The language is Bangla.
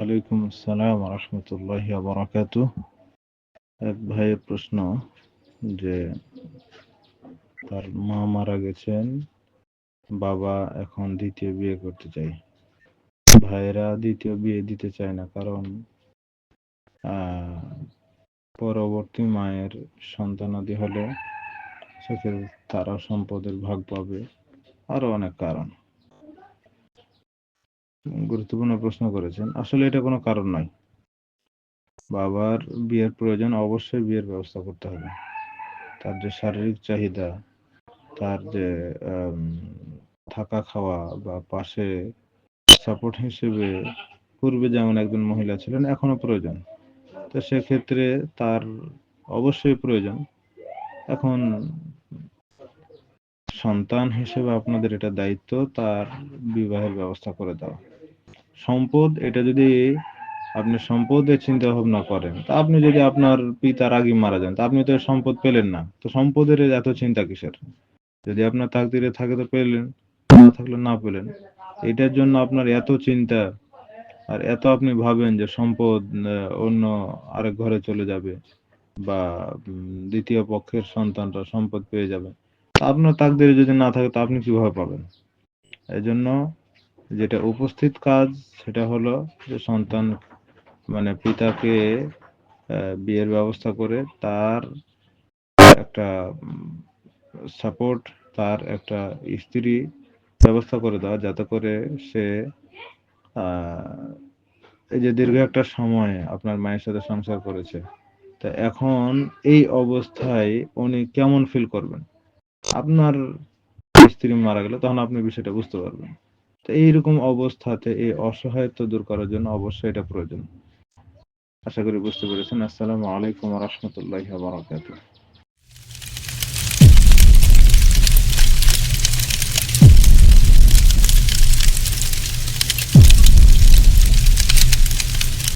ওয়ালাইকুম আসসালাম ওয়া রাহমাতুল্লাহি ওয়া বারাকাতুহু। এক ভাইয়ের প্রশ্ন যে তার মা মারা গেছেন, বাবা এখন দ্বিতীয় বিয়ে করতে চায়। ভাইয়েরা দ্বিতীয় বিয়ে দিতে চায় না, কারণ আহ, পরবর্তী মায়ের সন্তানাদি হলে সেক্ষেত্রে তারা সম্পদের ভাগ পাবে, আরো অনেক কারণ। গুরুত্বপূর্ণ প্রশ্ন করেছেন। আসলে এটা কোনো কারণ নয়। বাবার বিয়ের প্রয়োজন, অবশ্যই বিয়ের ব্যবস্থা করতে হবে। তার যে শারীরিক চাহিদা, তার যে আম, থাকা খাওয়া বা পাশে সাপোর্ট হিসেবে পূর্বে যেমন একজন মহিলা ছিলেন, এখনো প্রয়োজন। তো সেক্ষেত্রে তার অবশ্যই প্রয়োজন। এখন সন্তান হিসেবে আপনাদের এটা দায়িত্ব তার বিবাহের ব্যবস্থা করে দেওয়া। সম্পদ, এটা যদি আপনি সম্পদের চিন্তা ভাবনা করেন, তা আপনি যদি আপনার পিতার আগে মারা যান, তা আপনি তো সম্পদ পেলেন না, তো সম্পদের এত চিন্তা কিসের? যদি আপনার তাকদিরে থাকে তো পেলেন, না থাকলে না পেলেন। এটার জন্য আপনার এত চিন্তা, আর এত আপনি ভাবেন যে সম্পদ অন্য আরেক ঘরে চলে যাবে, বা দ্বিতীয় পক্ষের সন্তানরা সম্পদ পেয়ে যাবে। তা আপনার তাকদিরে যদি না থাকে, তা আপনি কিভাবে পাবেন? এই জন্য যেটা উপস্থিত কাজ, সেটা হলো যে সন্তান মানে পিতাকে বিয়ের ব্যবস্থা করে তার একটা সাপোর্ট, তার একটা স্ত্রী ব্যবস্থা করে দেওয়া, যাতে করে সে আহ, এই যে দীর্ঘ একটা সময় আপনার মায়ের সাথে সংসার করেছে, তা এখন এই অবস্থায় উনি কেমন ফিল করবেন। আপনার স্ত্রী মারা গেলে তখন আপনি বিষয়টা বুঝতে পারবেন। তো এইরকম অবস্থাতে এই অসহায়ত্ব দূর করার জন্য অবশ্যই এটা প্রয়োজন। আশা করি বুঝতে পেরেছেন। আসসালামু আলাইকুম ওয়া রাহমাতুল্লাহি ওয়া বারাকাতুহু।